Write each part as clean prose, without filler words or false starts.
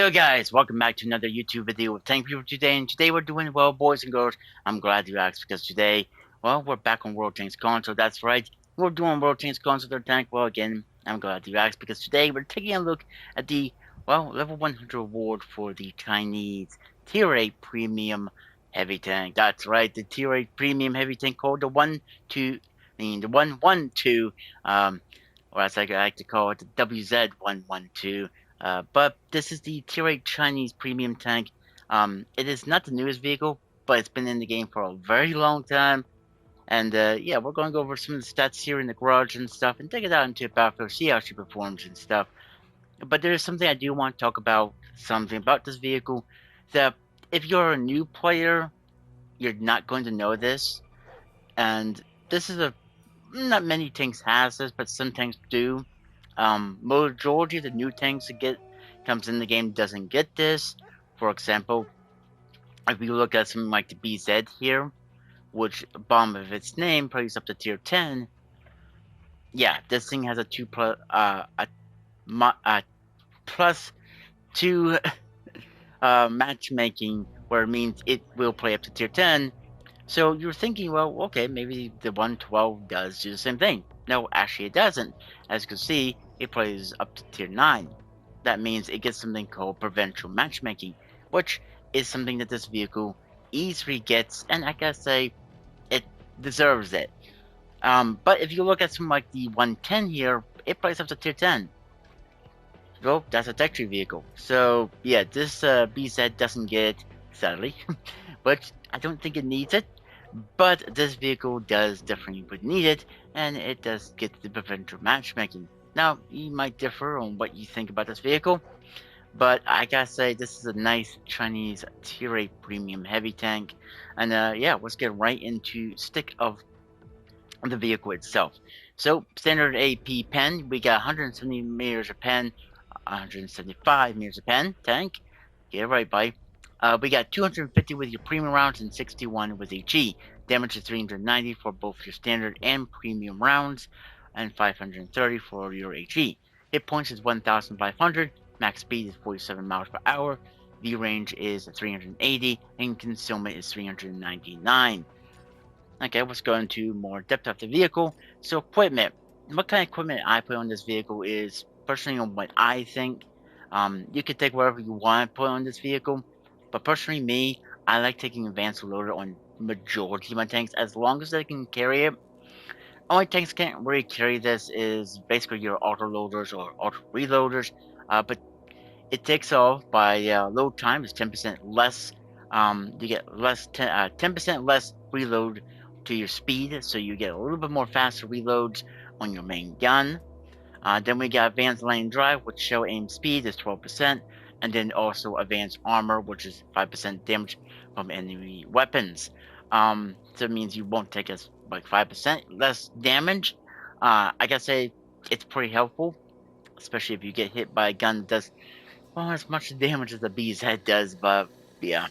Yo guys, welcome back to another YouTube video with Tank People today, and today we're doing well, boys and girls. I'm glad you asked because today, well, we're back on World Tanks Console. That's right, we're doing World Tanks Console or Tank. Well, again, I'm glad you asked because today we're taking a look at the, well, level 100 award for the Chinese Tier 8 Premium Heavy Tank. That's right, the Tier 8 Premium Heavy Tank called the 112, or as I like to call it, the WZ112. But this is the Tier 8 Chinese premium tank. It is not the newest vehicle, but it's been in the game for a very long time. And yeah, we're going to go over some of the stats here in the garage and stuff and take it out into a battlefield, see how she performs and stuff. But there is something I do want to talk about, something about this vehicle that if you're a new player, you're not going to know this. And this is not many tanks has this, but some tanks do. Majority of the new tanks that comes in the game doesn't get this. For example, if we look at something like the BZ here, which bomb of its name plays up to tier 10. Yeah, this thing has a plus two matchmaking, where it means it will play up to tier 10. So you're thinking, well, okay, maybe the 112 does do the same thing. No, actually it doesn't. As you can see, it plays up to tier 9. That means it gets something called provincial matchmaking, which is something that this vehicle easily gets, and I gotta say, it deserves it. But if you look at something like the 110 here, it plays up to tier 10. Well, that's a tech tree vehicle. So yeah, this BZ doesn't get it, sadly, but I don't think it needs it. But this vehicle does definitely would need it, and it does get the provincial matchmaking. Now, you might differ on what you think about this vehicle, but I gotta say, this is a nice Chinese Tier 8 premium heavy tank. And yeah, let's get right into stick of the vehicle itself. So, standard AP pen, we got 170 meters of pen, 175 meters of pen, tank. Get it right, buddy. We got 250 with your premium rounds and 61 with HE. Damage is 390 for both your standard and premium rounds, and 530 for your HE. Hit points is 1,500. Max speed is 47 miles per hour. View range is 380, and concealment is 399. Okay, let's go into more depth of the vehicle. So, equipment. What kind of equipment I put on this vehicle is personally on what I think. You could take whatever you want to put on this vehicle, but personally, me, I like taking advanced loader on majority of my tanks as long as they can carry it. Only tanks can't really carry this is basically your auto loaders or auto reloaders, but it takes off by load time is 10% less. You get 10% less reload to your speed, so you get a little bit more faster reloads on your main gun. Then we got advanced lane drive, which show aim speed is 12%, and then also advanced armor, which is 5% damage from enemy weapons. So it means you won't take as like 5% less damage. I gotta say it's pretty helpful, especially if you get hit by a gun that does well as much damage as the bee's head does. But yeah,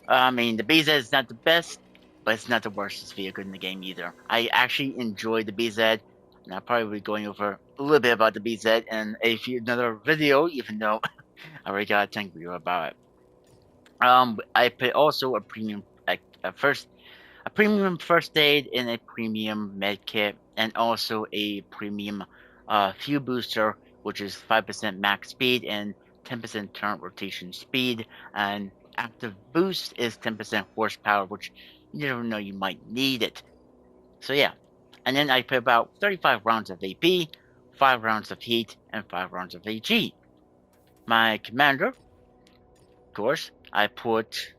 I mean the bee's head is not the best, but it's not the worst vehicle in the game either. I actually enjoy the BZ, and I'll probably be going over a little bit about the BZ in another video, even though I already got a tank video about it. I put also a premium a premium first aid and a premium med kit, and also a premium fuel booster, which is 5% max speed and 10% turn rotation speed, and active boost is 10% horsepower, which you never know you might need it. So yeah, and then I put about 35 rounds of AP, 5 rounds of heat, and 5 rounds of AG. My commander, of course, I put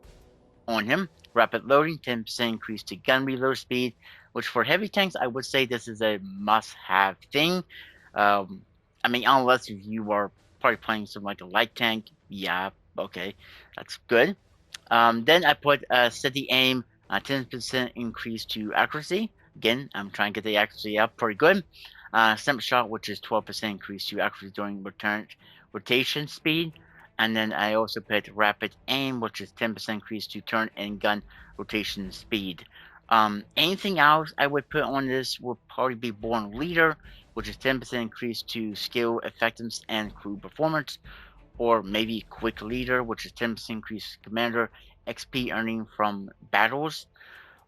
on him rapid loading, 10% increase to gun reload speed, which for heavy tanks, I would say this is a must-have thing. Um, I mean, unless if you are probably playing something like a light tank, yeah, okay, that's good. Then I put steady aim, 10% increase to accuracy. Again, I'm trying to get the accuracy up pretty good. Snapshot, which is 12% increase to accuracy during rotation speed. And then I also put rapid aim, which is 10% increase to turn and gun rotation speed. Anything else I would put on this would probably be Born Leader, which is 10% increase to skill, effectiveness, and crew performance. or maybe Quick Leader, which is 10% increase commander XP earning from battles.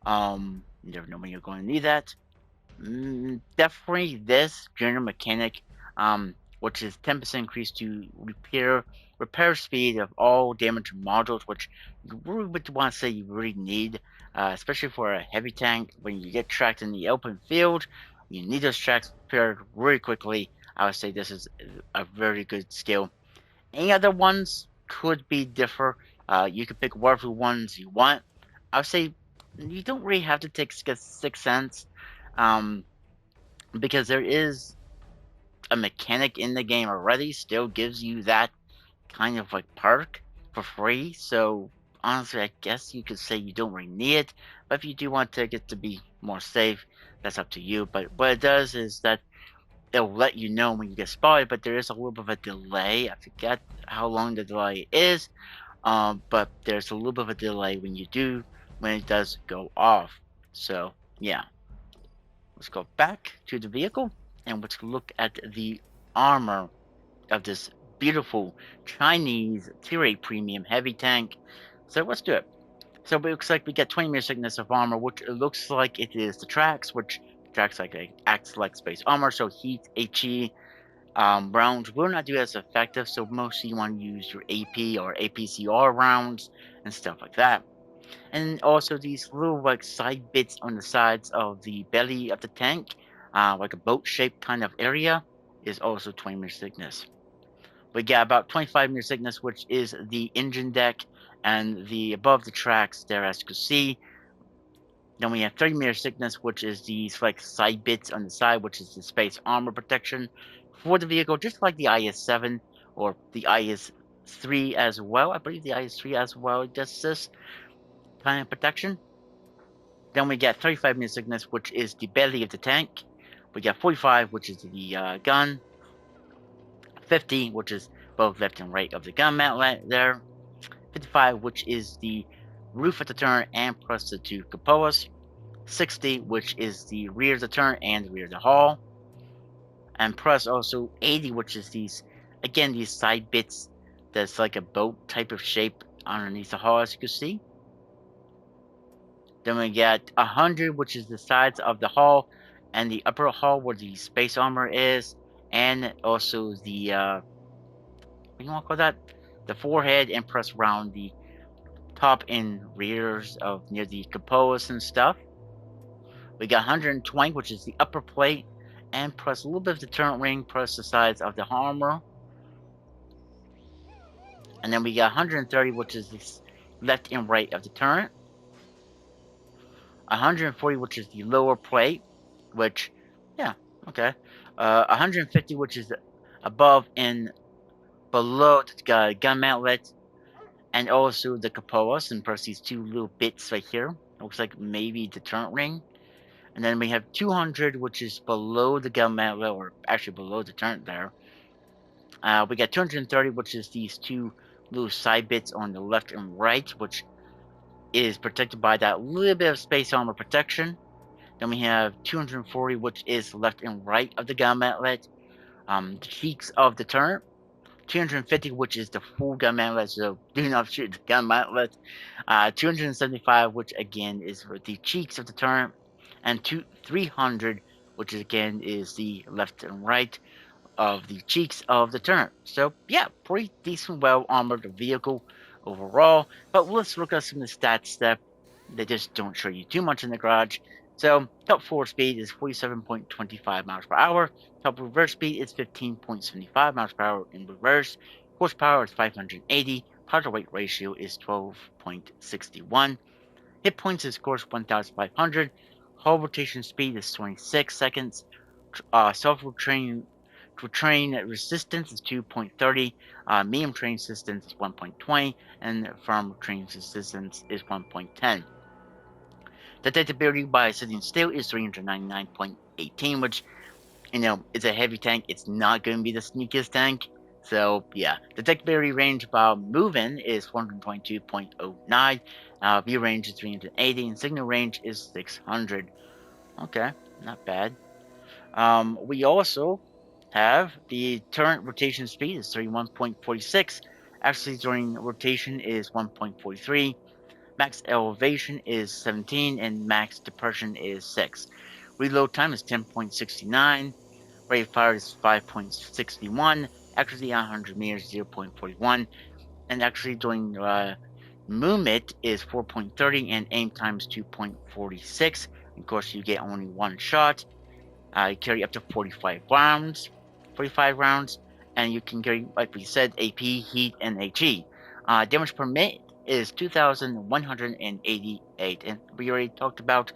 You never know when you're going to need that. Definitely this general mechanic, which is 10% increase to repair speed of all damaged modules, which you really would want to say you really need, especially for a heavy tank. When you get tracked in the open field, you need those tracks repaired really quickly. I would say this is a very good skill. Any other ones could be differ. You could pick whatever ones you want. I would say you don't really have to take Sixth Sense. Um, because there is a mechanic in the game already still gives you that kind of like perk for free. So honestly, I guess you could say you don't really need it. But if you do want to get to be more safe, that's up to you. But what it does is that it'll let you know when you get spotted, but there is a little bit of a delay. I forget how long the delay is. But there's a little bit of a delay when it does go off. So yeah. Let's go back to the vehicle and let's look at the armor of this beautiful Chinese Tier 8 premium heavy tank. So let's do it. So it looks like we get 20 meter thickness of armor, which it looks like it is the tracks, which tracks acts like space armor. So heat, HE rounds will not do as effective. So mostly you want to use your AP or APCR rounds and stuff like that. And also these little like side bits on the sides of the belly of the tank, like a boat-shaped kind of area, is also 20 meter thickness. We got about 25 meter thickness, which is the engine deck and the above the tracks there, as you can see. Then we have 30 meter thickness, which is these like side bits on the side, which is the space armor protection for the vehicle, just like the IS-7 or the IS-3 as well. I believe the IS-3 as well does this kind of protection. Then we get 35 meter thickness, which is the belly of the tank. We got 45, which is the gun. 50, which is both left and right of the gun mount there. 55, which is the roof of the turret and plus the two cupolas. 60, which is the rear of the turret and the rear of the hull. And plus also 80, which is these side bits that's like a boat type of shape underneath the hull, as you can see. Then we get 100, which is the sides of the hull and the upper hull where the space armor is, and also the what do you want to call that? The forehead and press around the top and rears of near the cupolas and stuff. We got 120, which is the upper plate, and press a little bit of the turret ring, press the sides of the armor. And then we got 130, which is the left and right of the turret. 140, which is the lower plate, which, yeah, okay. 150, which is above and below the gun mantlet, and also the cupolas, and press these two little bits right here. Looks like maybe the turret ring. And then we have 200, which is below the gun mantlet, or actually below the turret there. We got 230, which is these two little side bits on the left and right, which is protected by that little bit of space armor protection. Then we have 240, which is left and right of the gun mantlet, the cheeks of the turret. 250, which is the full gun mantlet, so do not shoot the gun mantlet. 275, which again is for the cheeks of the turret, and 300, which again is the left and right of the cheeks of the turret. So yeah, pretty decent, well armored vehicle overall. But let's look at some of the stats that they just don't show you too much in the garage. So top 4 speed is 47.25 miles per hour. Top reverse speed is 15.75 miles per hour in reverse. Horsepower is 580. Power to weight ratio is 12.61. Hit points is, of course, 1,500. Hull rotation speed is 26 seconds. Self-retrain resistance is 2.30. Medium train resistance is 1.20. And firm train resistance is 1.10. Detectability by sitting still is 399.18, which, is a heavy tank. It's not going to be the sneakiest tank. So, yeah. Detectability range while moving is 422.09. View range is 380, and signal range is 600. Okay, not bad. We also have. The turret rotation speed is 31.46. Actually, during rotation is 1.43. Max elevation is 17, and max depression is 6. Reload time is 10.69. Rate of fire is 5.61. Accuracy 100 meters 0.41. And actually, during movement is 4.30, and aim time is 2.46. Of course, you get only one shot. You carry up to 45 rounds, and you can carry, like we said, AP, heat, and HE. Damage per minute is 2,188, and we already talked about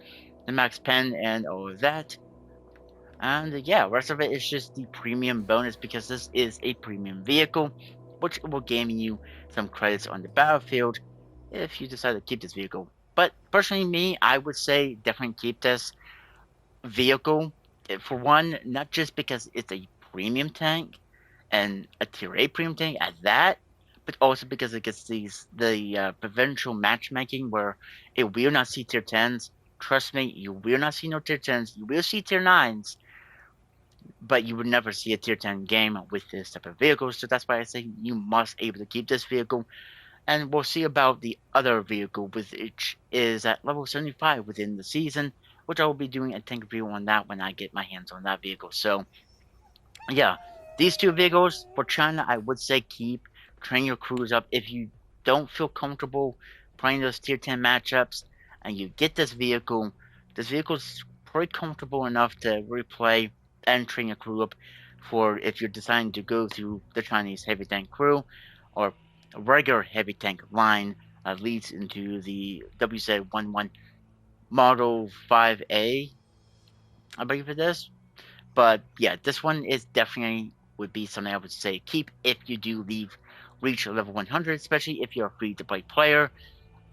the max pen and all of that. And yeah, rest of it is just the premium bonus because this is a premium vehicle, which will gain you some credits on the battlefield if you decide to keep this vehicle. But personally, me, I would say definitely keep this vehicle. For one, not just because it's a premium tank and a tier A premium tank at that, but also because it gets the provincial matchmaking where it will not see tier 10s. Trust me, you will not see no tier 10s. You will see tier 9s, but you would never see a tier 10 game with this type of vehicle. So that's why I say you must able to keep this vehicle. And we'll see about the other vehicle, which is at level 75 within the season, which I will be doing a tank review on that when I get my hands on that vehicle. So, yeah, these two vehicles for China, I would say keep, train your crews up. If you don't feel comfortable playing those tier 10 matchups and you get this vehicle's pretty comfortable enough to replay and train your crew up for if you're deciding to go through the Chinese heavy tank crew or a regular heavy tank line leads into the WZ11 Model 5A, I believe it is. But yeah, this one is definitely would be something I would say keep if you do reach level 100, especially if you're a free to play player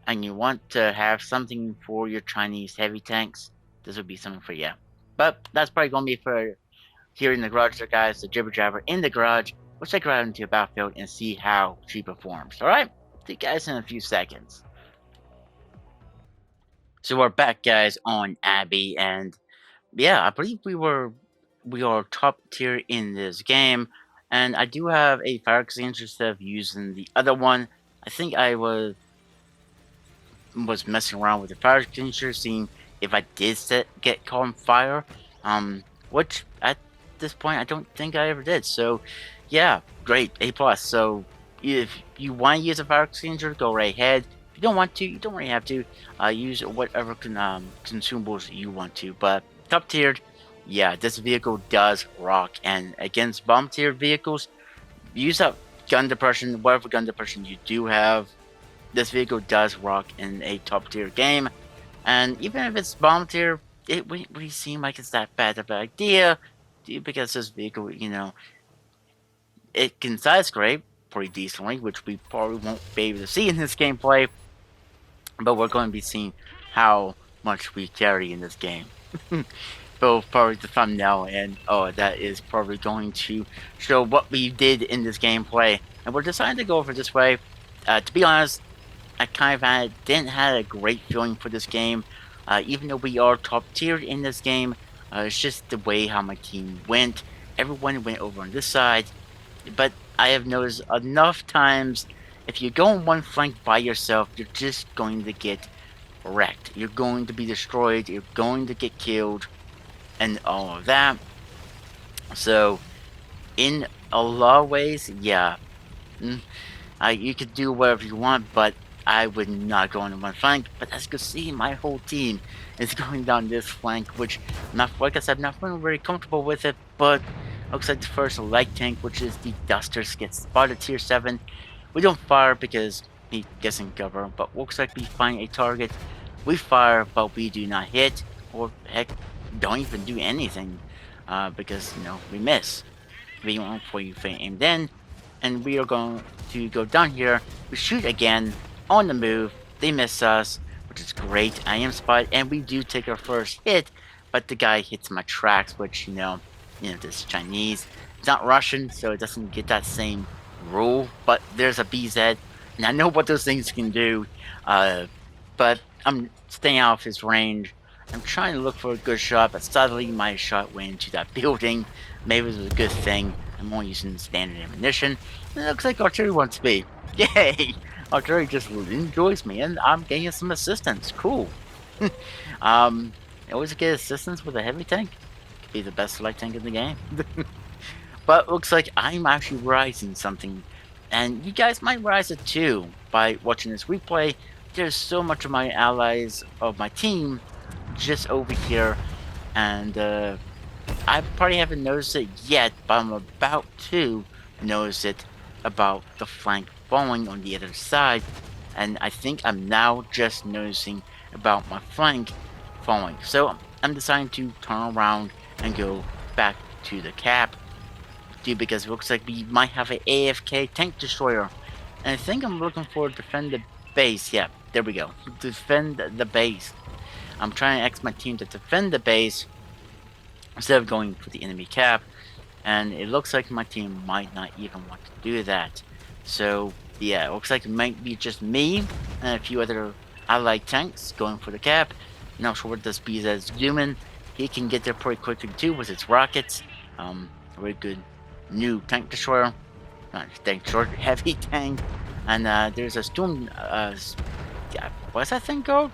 and you want to have something for your Chinese heavy tanks. This would be something for you. But that's probably gonna be for here in the garage, there, guys. The jibber jabber in the garage. Let's take her out into a battlefield and see how she performs. All right, see you guys in a few seconds. So we're back, guys, on Abby, and yeah, I believe we are top tier in this game, and I do have a fire extinguisher instead of using the other one. I think I was messing around with the fire extinguisher, seeing if I did get caught on fire, which at this point I don't think I ever did. So, yeah, great, A plus. So if you want to use a fire extinguisher, go right ahead. If you don't want to, you don't really have to. Use whatever consumables you want to. But top tiered, yeah, this vehicle does rock. And against bomb tier vehicles, use up gun depression, whatever gun depression you do have. This vehicle does rock in a top tier game, and even if it's bomb tier, it wouldn't really seem like it's that bad of an idea, because this vehicle, it can side scrape pretty decently, which we probably won't be able to see in this gameplay, but we're going to be seeing how much we carry in this game. Both probably the thumbnail and that is probably going to show what we did in this gameplay, and we're deciding to go over this way. To be honest, I kind of didn't have a great feeling for this game, even though we are top tiered in this game. It's just the way how my team went. Everyone went over on this side, but I have noticed enough times if you go on one flank by yourself, you're just going to get wrecked. You're going to be destroyed. You're going to get killed, and all of that. So, in a lot of ways, yeah, you could do whatever you want, but I would not go on one flank. But as you can see, my whole team is going down this flank, which, like I said, I'm not feeling very comfortable with it. But looks like the first light tank, which is the Dusters, gets spotted tier 7. We don't fire because he gets in cover, but looks like we find a target. We fire, but we do not hit, or heck, don't even do anything, because we miss. We won't for you aim then, and we are going to go down here. We shoot again on the move. They miss us, which is great. I am spotted, and we do take our first hit, but the guy hits my tracks, which this Chinese. It's not Russian, so it doesn't get that same rule. But there's a BZ, and I know what those things can do. But I'm staying out of his range, I'm trying to look for a good shot, but sadly my shot went into that building. Maybe it was a good thing. I'm only using standard ammunition. And it looks like artillery wants me. Yay! Artillery just enjoys me, and I'm getting some assistance. Cool. um, I always get assistance with a heavy tank. Could be the best light tank in the game. But looks like I'm actually rising something. And you guys might rise it too by watching this replay. There's so much of my allies of my team just over here, and I probably haven't noticed it yet, but I'm about to notice it about the flank falling on the other side, and I think I'm now just noticing about my flank falling. So I'm deciding to turn around and go back to the cap, because it looks like we might have an AFK tank destroyer, and I think I'm looking for defend the base. Yeah, there we go. Defend the base. I'm trying to ask my team to defend the base instead of going for the enemy cap, and it looks like my team might not even want to do that. So yeah, it looks like it might be just me and a few other allied tanks going for the cap. Not sure what this BZ is doing. He can get there pretty quickly too with its rockets. A very good new tank destroyer. Not tank destroyer, heavy tank. And there's a storm. Yeah, what's that thing called?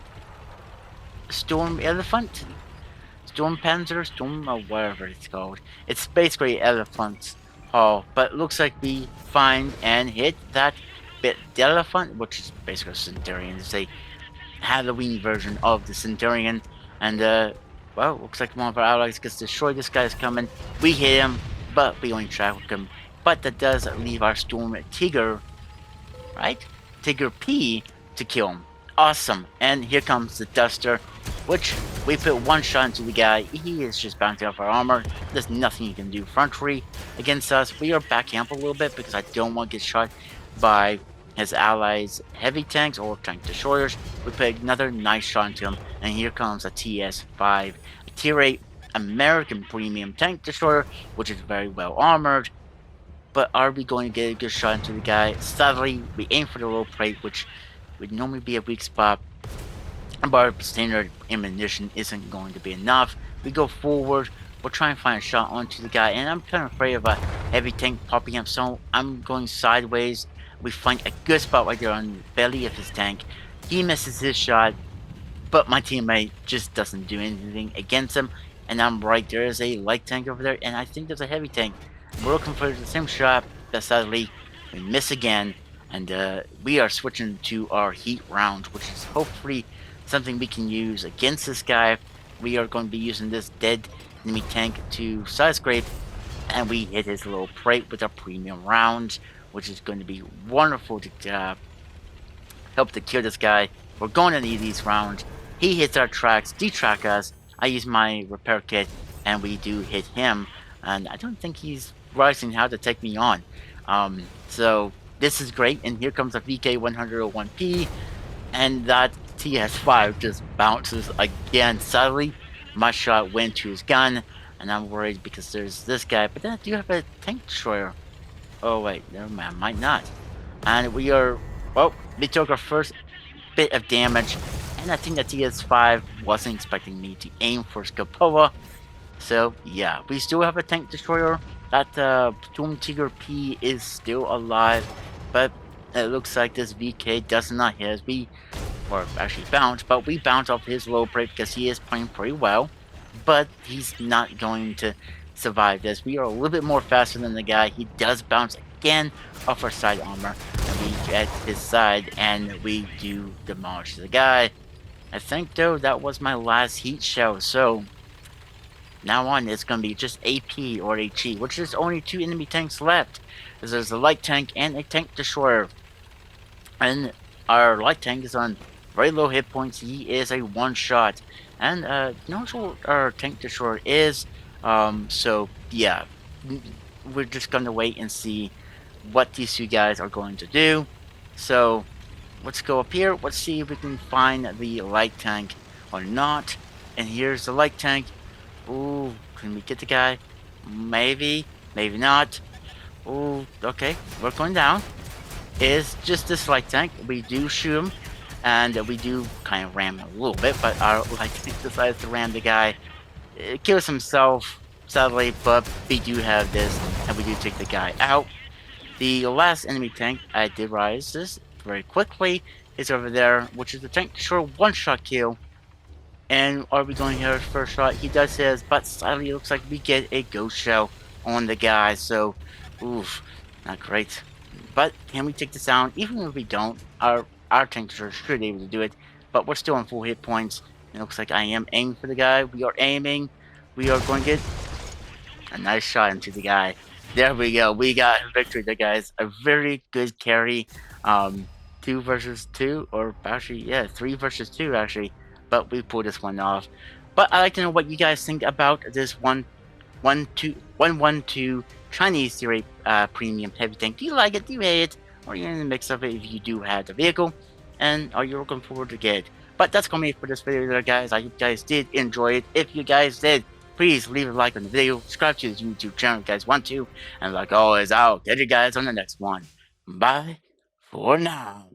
Storm Elephant? Storm Panzer? Storm or whatever it's called. It's basically Elephant's Hall, but it looks like we find and hit that bit the Elephant, which is basically a Centurion. It's a Halloween version of the Centurion, and well, looks like one of our allies gets destroyed. This guy's coming. We hit him, but we only traffic him. But that does leave our Storm Tiger, right? Tiger P to kill him. Awesome. And here comes the Duster, which we put one shot into the guy. He is just bouncing off our armor. There's nothing he can do frontally against us. We are backing up a little bit because I don't want to get shot by his allies' heavy tanks or tank destroyers. We put another nice shot into him, and here comes a TS5, a Tier 8 American premium tank destroyer, which is very well armored. But are we going to get a good shot into the guy? Sadly, we aim for the low plate, which would normally be a weak spot, but our standard ammunition isn't going to be enough. We go forward, we'll try and find a shot onto the guy, and I'm kind of afraid of a heavy tank popping up, so I'm going sideways. We find a good spot right there on the belly of his tank. He misses his shot, but my teammate just doesn't do anything against him, and I'm right. There is a light tank over there, and I think there's a heavy tank. We're looking for the same shot, but sadly we miss again, and we are switching to our heat rounds, which is hopefully something we can use against this guy. We are going to be using this dead enemy tank to side scrape, and we hit his little plate with our premium rounds, which is going to be wonderful to help to kill this guy. We're going to need these rounds. He hits our tracks, detrack us. I use my repair kit, and we do hit him, and I don't think he's rising how to take me on. So this is great, and here comes a VK101P, and that TS5 just bounces again. Sadly, my shot went to his gun, and I'm worried because there's this guy, but then I do have a tank destroyer. Oh wait, never mind, I might not. And we are, well, we took our first bit of damage, and I think that TS5 wasn't expecting me to aim for Scopoa. So yeah, we still have a tank destroyer. That Storm Tiger P is still alive, but it looks like this VK does not hit us. Or actually bounce, but we bounce off his low plate because he is playing pretty well, but he's not going to survive this. We are a little bit more faster than the guy. He does bounce again off our side armor, and we get his side, and we do demolish the guy. I think though that was my last heat shell, so now on it's going to be just AP or HE, which is only 2 enemy tanks left. There's a light tank and a tank destroyer, and our light tank is on very low hit points. He is a one-shot, and not sure what our tank destroyer is. So yeah, we're just gonna wait and see what these two guys are going to do. So let's go up here. Let's see if we can find the light tank or not. And here's the light tank. Ooh, can we get the guy? Maybe, maybe not. Ooh, okay, we're going down. It's just this light tank. We do shoot him. and we do kind of ram him a little bit, but our light tank decides to ram the guy. It kills himself, sadly, but we do have this, and we do take the guy out. The last enemy tank, I did rise this very quickly, is over there, which is the tank sure one-shot kill. And are we going here first shot? He does his, but sadly it looks like we get a ghost shell on the guy, so oof, not great. But can we take this down? Even if we don't, our tanks are should be able to do it, but we're still on full hit points. It looks like I am aiming for the guy. We are aiming. We are going to get a nice shot into the guy. There we go. We got victory there, guys. A very good carry. 2 versus 2, or actually, yeah, 3 versus 2, actually. But we pulled this one off. But I'd like to know what you guys think about this 112 Chinese Series premium heavy tank. Do you like it? Do you hate it? Or are you in the mix of it if you do have the vehicle? And are you looking forward to get it? But that's going to be it for this video there, guys. I hope you guys did enjoy it. If you guys did, please leave a like on the video, subscribe to the YouTube channel if you guys want to, and like always, I'll catch you guys on the next one. Bye for now.